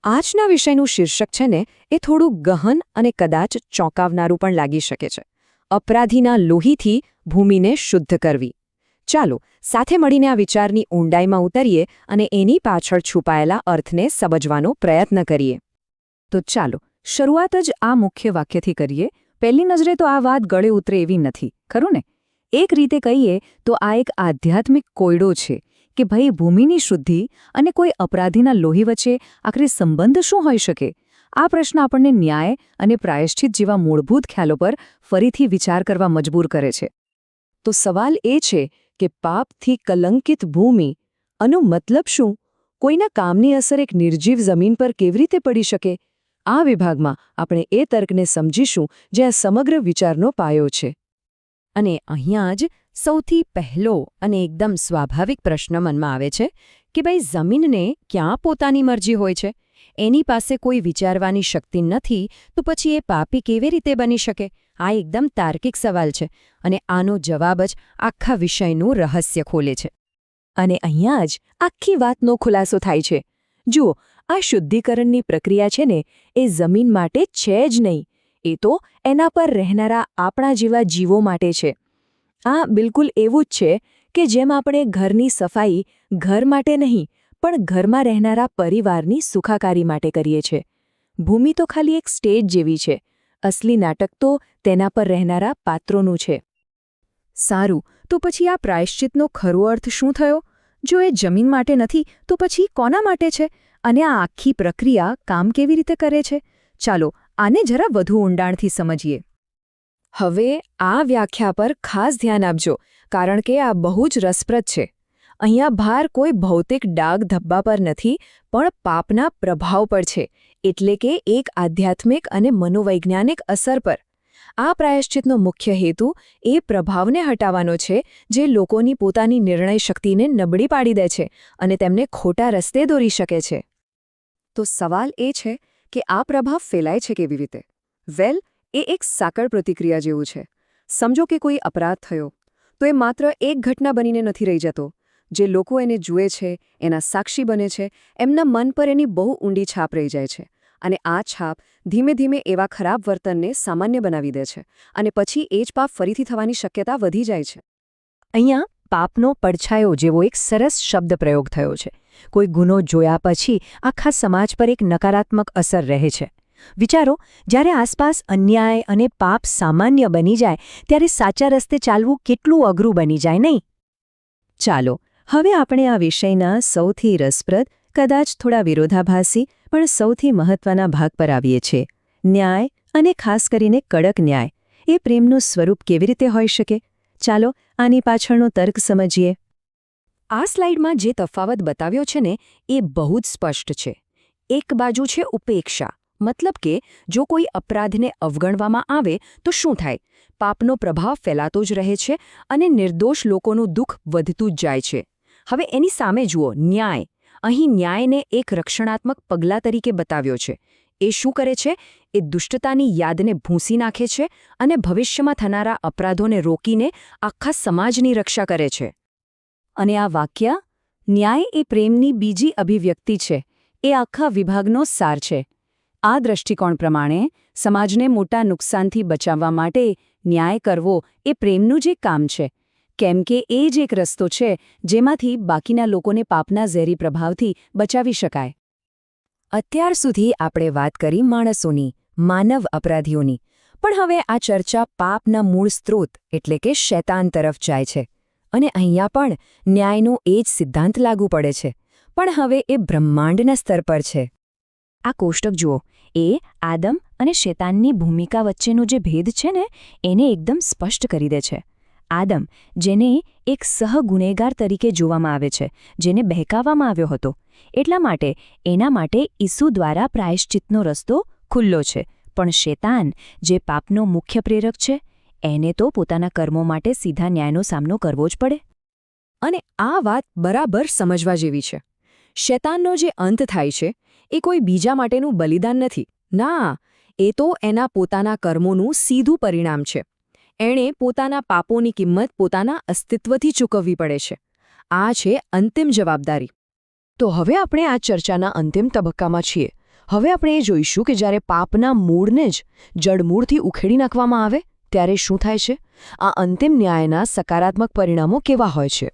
આજના વિષયનું શીર્ષક છે ને એ થોડું ગહન અને કદાચ ચોંકાવનારું પણ લાગી શકે છે. અપરાધીના લોહીથી ભૂમિને શુદ્ધ કરવી. ચાલો સાથે મળીને આ વિચારની ઊંડાઈમાં ઉતરીએ અને એની પાછળ છુપાયેલા અર્થને સમજવાનો પ્રયત્ન કરીએ. તો ચાલો શરૂઆત જ આ મુખ્ય વાક્યથી કરીએ. પહેલી નજરે તો આ વાત ગળે ઉતરે એવી નથી, ખરું ને? એક રીતે કહીએ તો આ એક આધ્યાત્મિક કોયડો છે કે ભાઈ ભૂમિની શુદ્ધિ અને કોઈ અપરાધીના લોહી વચ્ચે આખરે સંબંધ શું હોઈ શકે? આ પ્રશ્ન આપણને ન્યાય અને પ્રાયશ્ચિત જેવા મૂળભૂત ખ્યાલો પર ફરીથી વિચાર કરવા મજબૂર કરે છે. તો સવાલ એ છે કે પાપથી કલંકિત ભૂમિ આનો મતલબ શું? કોઈના કામની અસર એક નિર્જીવ જમીન પર કેવી રીતે પડી શકે? આ વિભાગમાં આપણે એ તર્કને સમજીશું જે આ સમગ્ર વિચારનો પાયો છે. અને અહીંયા જ સૌથી પહેલો અને એકદમ સ્વાભાવિક પ્રશ્ન મનમાં આવે છે કે ભાઈ જમીનને ક્યાં પોતાની મરજી હોય છે? એની પાસે કોઈ વિચારવાની શક્તિ નથી તો પછી એ પાપી કેવી રીતે બની શકે? આ એકદમ તાર્કિક સવાલ છે અને આનો જવાબ જ આખા વિષયનું રહસ્ય ખોલે છે. અને અહીંયા જ આખી વાતનો ખુલાસો થાય છે. જુઓ, આ શુદ્ધિકરણની પ્રક્રિયા છે ને એ જમીન માટે છે જ નહીં, એ તો એના પર રહેનારા આપણા જેવા જીવો માટે છે. આ બિલકુલ એવું જ છે કે જેમ આપણે ઘરની સફાઈ ઘર માટે નહીં પણ ઘરમાં રહેનારા પરિવારની સુખાકારી માટે કરીએ છીએ. ભૂમિ તો ખાલી એક સ્ટેજ જેવી છે. અસલી નાટક તો તેના પર રહેનારા પાત્રોનું છે. સારું, તો પછી આ પ્રાયશ્ચિતનો ખરો અર્થ શું થયો? જો એ જમીન માટે નથી તો પછી કોના માટે છે? અને આ આખી પ્રક્રિયા કામ કેવી રીતે કરે છે? ચાલો આને જરા વધુ ઊંડાણથી સમજીએ. હવે આ વ્યાખ્યા પર ખાસ ધ્યાન આપજો, કારણ કે આ બહુ જ રસપ્રદ છે. અહીંયા ભાર કોઈ ભૌતિક ડાઘ ધબ્બા પર નથી, પણ પાપના પ્રભાવ પર છે, એટલે કે એક આધ્યાત્મિક અને મનોવૈજ્ઞાનિક અસર પર. આ પ્રાયશ્ચિતનો મુખ્ય હેતુ એ પ્રભાવને હટાવવાનો છે જે લોકોની પોતાની નિર્ણય શક્તિને નબળી પાડી દે છે અને તેમને ખોટા રસ્તે દોરી શકે છે. તો સવાલ એ છે કે આ પ્રભાવ ફેલાય છે કેવી રીતે? વેલ, એ એક સાંકળ પ્રતિક્રિયા જેવું છે. સમજો કે કોઈ અપરાધ થયો તો એ માત્ર એક ઘટના બનીને નથી રહી જતો. જે લોકો એને જુએ છે, એના સાક્ષી બને છે, એમના મન પર એની બહુ ઊંડી છાપ રહી જાય છે. અને આ છાપ ધીમે ધીમે એવા ખરાબ વર્તનને સામાન્ય બનાવી દે છે અને પછી એ જ પાપ ફરીથી થવાની શક્યતા વધી જાય છે. અહીંયા પાપનો પડછાયો જેવો એક સરસ શબ્દ પ્રયોગ થયો છે. કોઈ ગુનો જોયા પછી આખા સમાજ પર એક નકારાત્મક અસર રહે છે. વિચારો, જ્યારે આસપાસ અન્યાય અને પાપ સામાન્ય બની જાય ત્યારે સાચા રસ્તે ચાલવું કેટલું અઘરું બની જાય નહીં? ચાલો હવે આપણે આ વિષયના સૌથી રસપ્રદ, કદાચ થોડા વિરોધાભાસી પણ સૌથી મહત્વના ભાગ પર આવીએ છીએ. ન્યાય, અને ખાસ કરીને કડક ન્યાય. એ પ્રેમનું સ્વરૂપ કેવી રીતે હોઈ શકે? ચાલો આની પાછળનો તર્ક સમજીએ. આ સ્લાઇડમાં જે તફાવત બતાવ્યો છે ને એ બહુ જ સ્પષ્ટ છે. એક બાજુ છે ઉપેક્ષા, મતલબ કે જો કોઈ અપરાધને અવગણવામાં આવે તો શું થાય? પાપનો પ્રભાવ ફેલાતો જ રહે છે અને નિર્દોષ લોકોનું દુઃખ વધતું જ જાય છે. હવે એની સામે જુઓ ન્યાય. અહીં ન્યાયને એક રક્ષણાત્મક પગલાં તરીકે બતાવ્યો છે. એ શું કરે છે? એ દુષ્ટતાની યાદને ભૂંસી નાખે છે અને ભવિષ્યમાં થનારા અપરાધોને રોકીને આખા સમાજની રક્ષા કરે છે. અને આ વાક્ય, ન્યાય એ પ્રેમની બીજી અભિવ્યક્તિ છે, એ આખા વિભાગનો સાર છે. આ દૃષ્ટિકોણ પ્રમાણે સમાજને મોટા નુકસાનથી બચાવવા માટે ન્યાય કરવો એ પ્રેમનું જ એક કામ છે, કેમ કે એ જ એક રસ્તો છે જેમાંથી બાકીના લોકોને પાપના ઝેરી પ્રભાવથી બચાવી શકાય. અત્યાર સુધી આપણે વાત કરી માણસોની, માનવ અપરાધીઓની, પણ હવે આ ચર્ચા પાપના મૂળ સ્ત્રોત એટલે કે શૈતાન તરફ જાય છે. અને અહીંયા પણ ન્યાયનો એ જ સિદ્ધાંત લાગુ પડે છે, પણ હવે એ બ્રહ્માંડના સ્તર પર છે. આ કોષ્ટક જુઓ, એ આદમ અને શૈતાનની ભૂમિકા વચ્ચેનો જે ભેદ છે ને એને એકદમ સ્પષ્ટ કરી દે છે. આદમ, જેને એક સહગુનેગાર તરીકે જોવામાં આવે છે, જેને બહેકાવવામાં આવ્યો હતો, એટલા માટે એના માટે ઈસુ દ્વારા પ્રાયશ્ચિતનો રસ્તો ખુલ્લો છે. પણ શૈતાન, જે પાપનો મુખ્ય પ્રેરક છે, એને તો પોતાના કર્મો માટે સીધા ન્યાયનો સામનો કરવો જ પડે. અને આ વાત બરાબર સમજવા જેવી છે. શૈતાનનો જે અંત થાય છે એ કોઈ બીજા માટેનું બલિદાન નથી. ના, એ તો એના પોતાના કર્મોનું સીધું પરિણામ છે. એણે પોતાના પાપોની કિંમત પોતાના અસ્તિત્વથી ચૂકવવી પડે છે. આ છે અંતિમ જવાબદારી. તો હવે આપણે આ ચર્ચાના અંતિમ તબક્કામાં છીએ. હવે આપણે એ જોઈશું કે જ્યારે પાપના મૂળને જ જડમૂળથી ઉખેડી નાખવામાં આવે ત્યારે શું થાય છે? આ અંતિમ ન્યાયના સકારાત્મક પરિણામો કેવા હોય છે?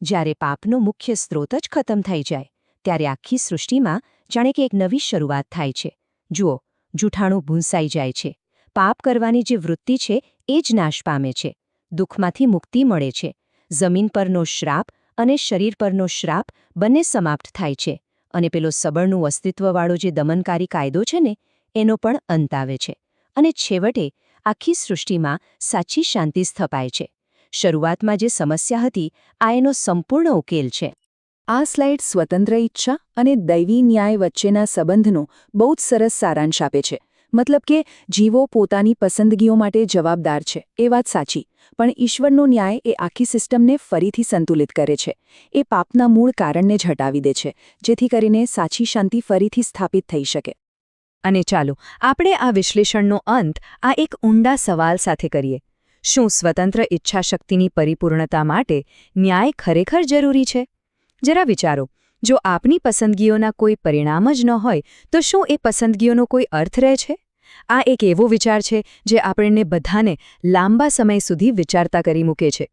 જ્યારે પાપનો મુખ્ય સ્ત્રોત જ ખતમ થઈ જાય ત્યારે આખી સૃષ્ટિમાં જાણે કે એક નવી શરૂઆત થાય છે. જુઓ, જૂઠાણું ભૂંસાઈ જાય છે. પાપ કરવાની જે વૃત્તિ છે એ જ નાશ પામે છે. દુઃખમાંથી મુક્તિ મળે છે. જમીન પરનો શ્રાપ અને શરીર પરનો શ્રાપ બંને સમાપ્ત થાય છે અને પેલો સબળનું અસ્તિત્વવાળો જે દમનકારી કાયદો છે ને એનો પણ અંત આવે છે. અને છેવટે આખી સૃષ્ટિમાં સાચી શાંતિ સ્થપાય છે. શરૂઆતમાં જે સમસ્યા હતી આ એનો સંપૂર્ણ ઉકેલ છે. આ સ્લાઇડ સ્વતંત્ર ઈચ્છા અને દૈવી ન્યાય વચ્ચેના સંબંધનો બહુ જ સરસ સારાંશ આપે છે. મતલબ કે જીવો પોતાની પસંદગીઓ માટે જવાબદાર છે એ વાત સાચી, પણ ઈશ્વરનો ન્યાય એ આખી સિસ્ટમને ફરીથી સંતુલિત કરે છે. એ પાપના મૂળ કારણને જ હટાવી દે છે, જેથી કરીને સાચી શાંતિ ફરીથી સ્થાપિત થઈ શકે. અને ચાલો આપણે આ વિશ્લેષણનો અંત આ એક ઊંડા સવાલ સાથે કરીએ. શું સ્વતંત્ર ઈચ્છાશક્તિની પરિપૂર્ણતા માટે ન્યાય ખરેખર જરૂરી છે? જરા વિચારો, જો આપની પસંદગીઓના કોઈ પરિણામ જ ન હોય તો શું એ પસંદગીઓનો કોઈ અર્થ રહે છે? આ એક એવો વિચાર છે જે આપણને બધાને લાંબા સમય સુધી વિચારતા કરી મૂકે છે.